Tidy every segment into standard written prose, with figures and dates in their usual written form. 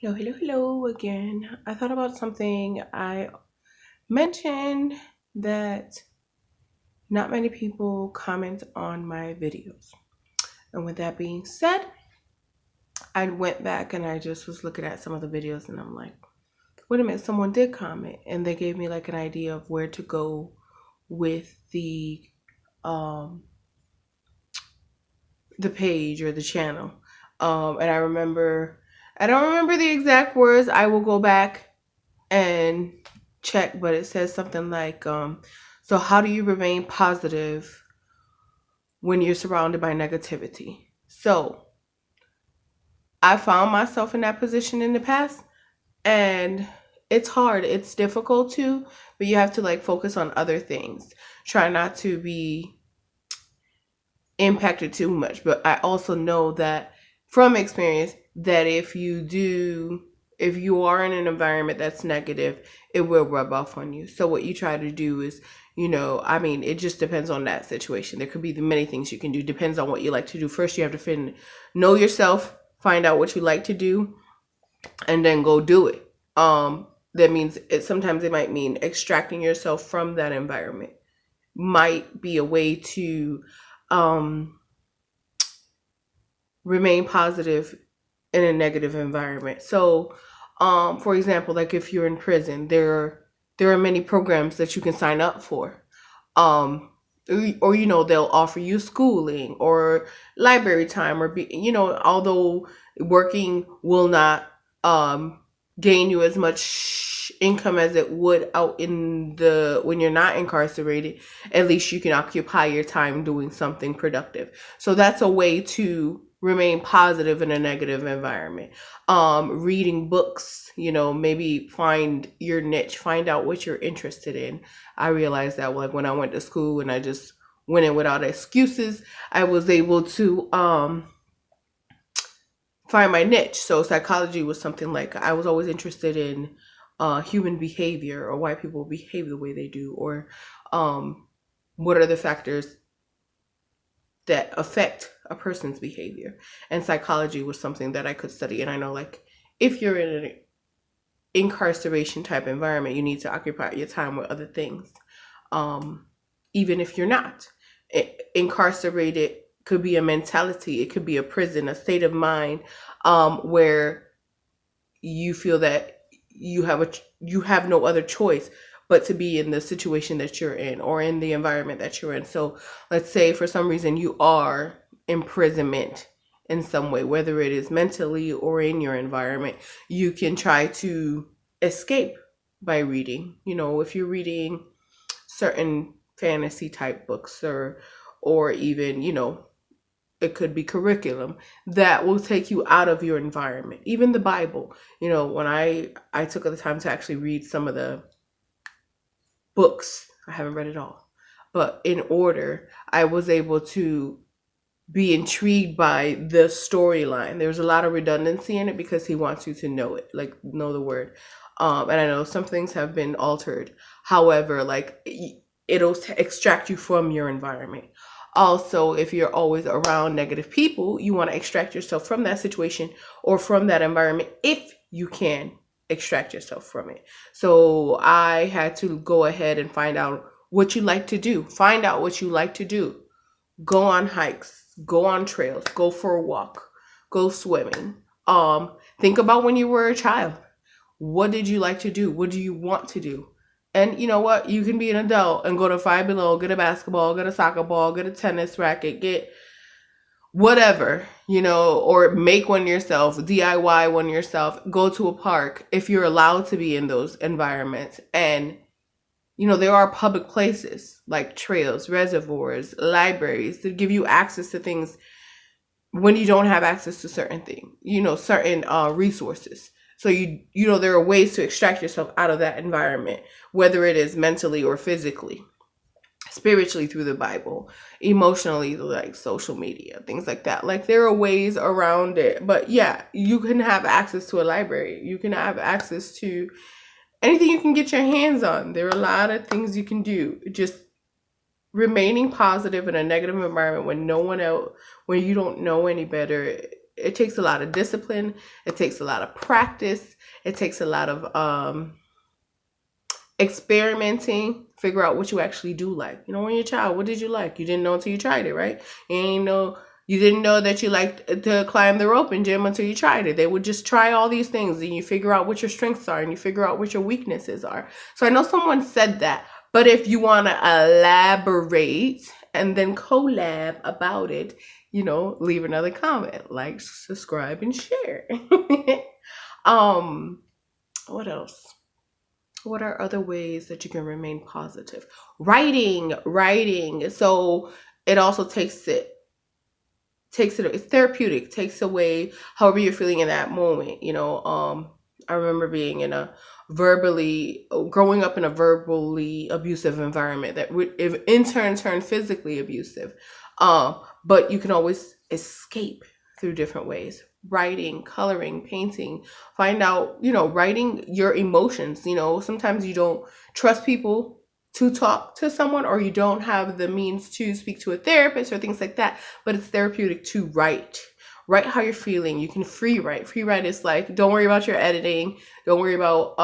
Hello, hello, hello again. I thought about something. I mentioned that not many people comment on my videos. And with that being said, I went back and I just was looking at some of the videos and I'm like, wait a minute, someone did comment and they gave me like an idea of where to go with um the page or the channel. And I don't remember the exact words. I will go back and check, but it says something like, so how do you remain positive when you're surrounded by negativity? So I found myself in that position in the past, and it's hard. It's difficult too, but you have to like focus on other things. Try not to be impacted too much. But I also know that from experience that if you are in an environment that's negative, it will rub off on you. So what you try to do is, I mean, it just depends on that situation. There could be many things you can do. Depends on what you like to do. First, you have to know yourself, find out what you like to do, and then go do it. That means sometimes it might mean extracting yourself from that environment. Might be a way to um remain positive in a negative environment. So, for example, like if you're in prison, there are many programs that you can sign up for. Um, or they'll offer you schooling or library time or although working will not um gain you as much income as it would out in the when you're not incarcerated, at least you can occupy your time doing something productive. So that's a way to remain positive in a negative environment. Reading books, maybe find your niche, find out what you're interested in. I realized that like when I went to school and I just went in without excuses, I was able to find my niche. So psychology was something like I was always interested in human behavior or why people behave the way they do, or um, what are the factors that affect a person's behavior. And psychology was something that I could study. And I know, like, if you're in an incarceration type environment, you need to occupy your time with other things. Um, Even if you're not incarcerated, could be a mentality, it could be a prison, a state of mind, where you feel that you have no other choice but to be in the situation that you're in or in the environment that you're in. So let's say for some reason you are imprisonment in some way, whether it is mentally or in your environment, you can try to escape by reading. If you're reading certain fantasy type books, or even, it could be curriculum that will take you out of your environment. Even the Bible, when I took the time to actually read some of the books, I haven't read it all, but in order, I was able to be intrigued by the storyline. There's a lot of redundancy in it because he wants you to know it, like know the word. And I know some things have been altered. However, like it'll extract you from your environment. Also, if you're always around negative people, you want to extract yourself from that situation or from that environment if you can extract yourself from it. So I had to go ahead and find out what you like to do. Find out what you like to do. Go on hikes, go on trails, go for a walk, go swimming. Think about when you were a child. What did you like to do? What do you want to do? And you know what? You can be an adult and go to Five Below, get a basketball, get a soccer ball, get a tennis racket, get whatever, or make one yourself, DIY one yourself, go to a park if you're allowed to be in those environments. And, there are public places like trails, reservoirs, libraries that give you access to things when you don't have access to certain things, certain resources. So there are ways to extract yourself out of that environment, whether it is mentally or physically, spiritually through the Bible, emotionally like social media, things like that. Like there are ways around it. But yeah, you can have access to a library. You can have access to anything you can get your hands on. There are a lot of things you can do. Just remaining positive in a negative environment when no one else, when you don't know any better, it takes a lot of discipline. It takes a lot of practice. It takes a lot of experimenting, figure out what you actually do like. You know, when you're a child, what did you like? You didn't know until you tried it, right? You didn't know that you liked to climb the rope in gym until you tried it. They would just try all these things and you figure out what your strengths are and you figure out what your weaknesses are. So I know someone said that, but if you want to elaborate and then collab about it, you know, leave another comment, like, subscribe, and share. What else? What are other ways that you can remain positive? Writing. So it also it's therapeutic, takes away however you're feeling in that moment. You know, I remember being growing up in a verbally abusive environment that would in turn turn physically abusive. But you can always escape through different ways. Writing, coloring, painting, find out, writing your emotions. Sometimes you don't trust people to talk to someone, or you don't have the means to speak to a therapist or things like that, but it's therapeutic to write how you're feeling. You can free write is like, don't worry about your editing, don't worry about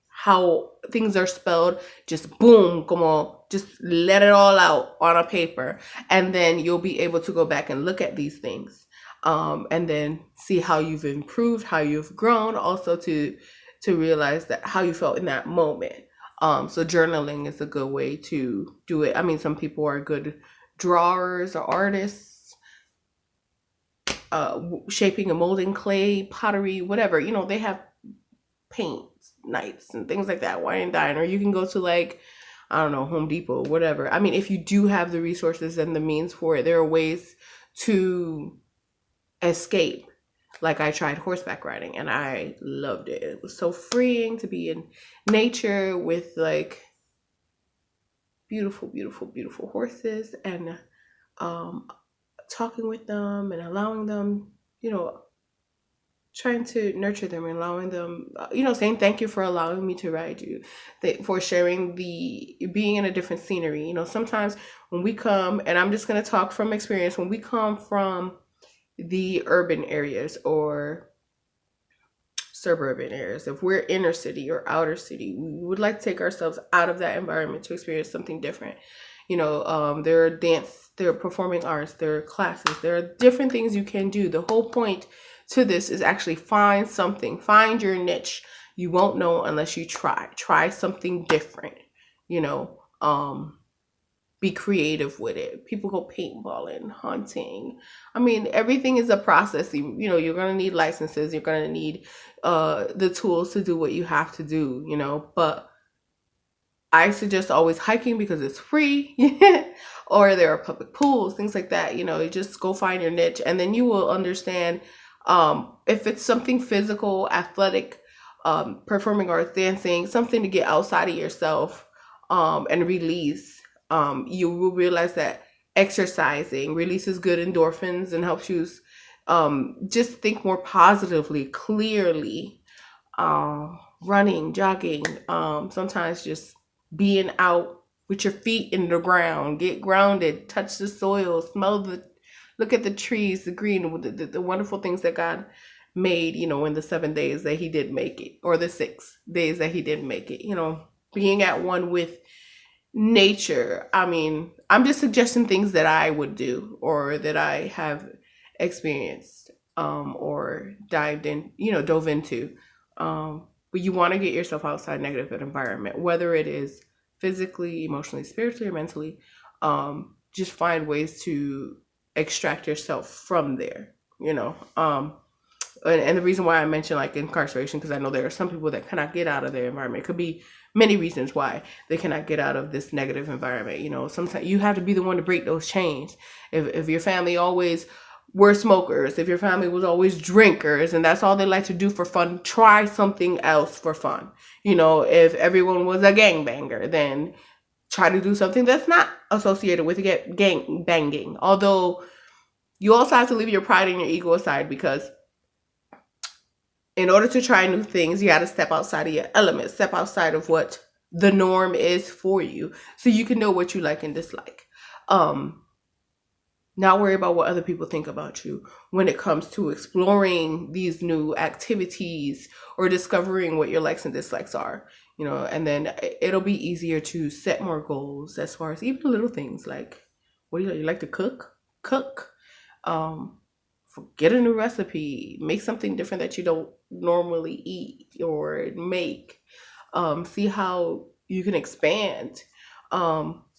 how things are spelled, just boom, come on, just let it all out on a paper, and then you'll be able to go back and look at these things, and then see how you've improved, how you've grown, also to realize that how you felt in that moment. So journaling is a good way to do it. I mean, some people are good drawers or artists, shaping and molding clay, pottery, whatever. They have paint nights and things like that, wine and dine, or you can go to, like, I don't know, Home Depot, whatever. I mean, if you do have the resources and the means for it, there are ways to escape. Like, I tried horseback riding and I loved it. It was so freeing to be in nature with, like, beautiful, beautiful, beautiful horses, and talking with them and allowing them, trying to nurture them and allowing them, saying thank you for allowing me to ride you, for sharing being in a different scenery. Sometimes when we come, and I'm just going to talk from experience, when we come from the urban areas or suburban areas, if we're inner city or outer city, we would like to take ourselves out of that environment to experience something different. There are dance, there are performing arts, there are classes, there are different things you can do. The whole point to this is actually find your niche. You won't know unless you try something different. Be creative with it. People go paintballing, hunting. I mean, everything is a process. You're going to need licenses. You're going to need the tools to do what you have to do, but I suggest always hiking because it's free, or there are public pools, things like that. You just go find your niche, and then you will understand if it's something physical, athletic, performing arts, dancing, something to get outside of yourself and release. You will realize that exercising releases good endorphins and helps you just think more positively, clearly. Running, jogging, sometimes just being out with your feet in the ground, get grounded, touch the soil, look at the trees, the green, the wonderful things that God made, in the 7 days that he did make it, or the 6 days that he did make it, being at one with nature. I mean, I'm just suggesting things that I would do or that I have experienced, or dove into. But you want to get yourself outside negative environment, whether it is physically, emotionally, spiritually, or mentally. Just find ways to extract yourself from there, and the reason why I mentioned, like, incarceration, because I know there are some people that cannot get out of their environment. It could be many reasons why they cannot get out of this negative environment. Sometimes you have to be the one to break those chains. If your family always were smokers, if your family was always drinkers, and that's all they like to do for fun, try something else for fun. If everyone was a gangbanger, then try to do something that's not associated with gang banging. Although you also have to leave your pride and your ego aside, because in order to try new things, you got to step outside of your element, step outside of what the norm is for you, so you can know what you like and dislike. Not worry about what other people think about you when it comes to exploring these new activities or discovering what your likes and dislikes are, and then it'll be easier to set more goals as far as even little things like, what do you like? You like to cook, um get a new recipe, make something different that you don't normally eat or make, see how you can expand.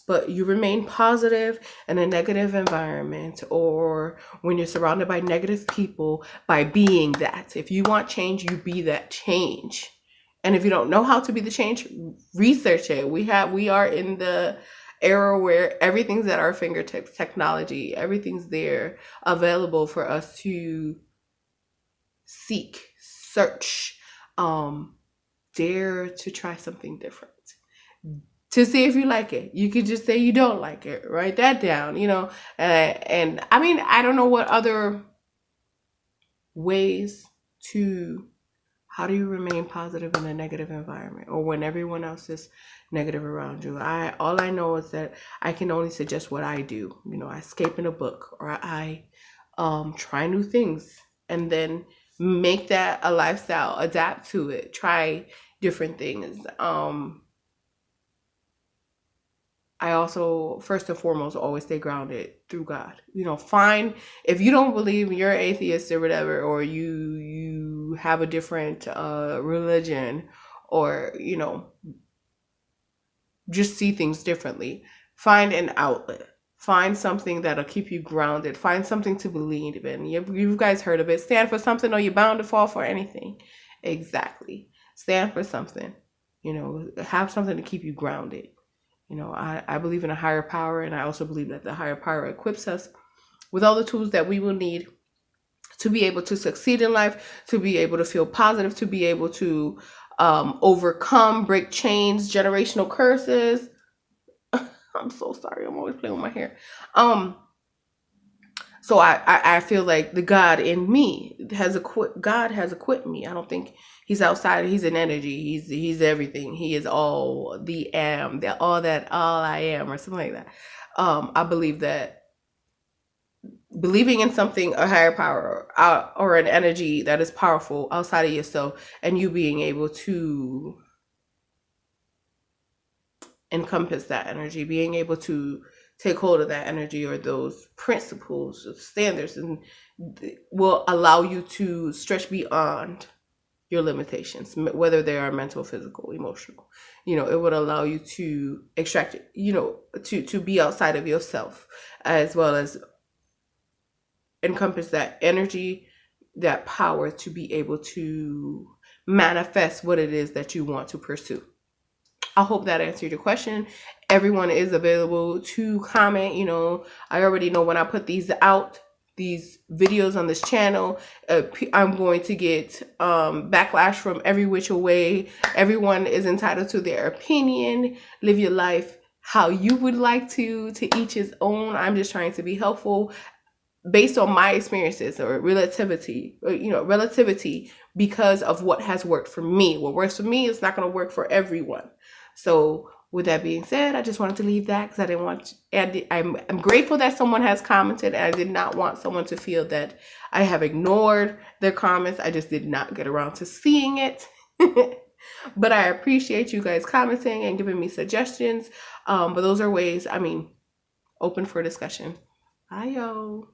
But you remain positive in a negative environment, or when you're surrounded by negative people, by being that. If you want change, you be that change. And if you don't know how to be the change, research it. We are in the era where everything's at our fingertips, technology, everything's there available for us to seek, search, dare to try something different, to see if you like it. You could just say you don't like it. Write that down, and I mean, I don't know what other ways to, how do you remain positive in a negative environment or when everyone else is negative around you? All I know is that I can only suggest what I do. I escape in a book, or I try new things, and then make that a lifestyle, adapt to it, try different things. I also, first and foremost, always stay grounded through God. Find, if you don't believe, you're atheist or whatever, or you have a different religion, or just see things differently. Find an outlet. Find something that'll keep you grounded. Find something to believe in. You guys heard of it. Stand for something, or you're bound to fall for anything. Exactly. Stand for something. Have something to keep you grounded. I believe in a higher power, and I also believe that the higher power equips us with all the tools that we will need to be able to succeed in life, to be able to feel positive, to be able to overcome, break chains, generational curses. I'm so sorry. I'm always playing with my hair. So I feel like the God in me God has equipped me. I don't think he's outside. He's an energy. He's everything. He is all the all I am, or something like that. I believe that believing in something, a higher power, or an energy that is powerful outside of yourself, and you being able to encompass that energy, being able to take hold of that energy or those principles, standards, and will allow you to stretch beyond your limitations, whether they are mental, physical, emotional. It would allow you to extract it, to be outside of yourself, as well as encompass that energy, that power to be able to manifest what it is that you want to pursue. I hope that answered your question. Everyone is available to comment. I already know when I put these out, these videos on this channel, I'm going to get backlash from every which way. Everyone is entitled to their opinion. Live your life how you would like to each his own. I'm just trying to be helpful based on my experiences, or relativity, because of what has worked for me. What works for me is not going to work for everyone. So with that being said, I just wanted to leave that because I didn't want, I'm grateful that someone has commented, and I did not want someone to feel that I have ignored their comments. I just did not get around to seeing it. But I appreciate you guys commenting and giving me suggestions. But those are ways, open for discussion. Bye, y'all.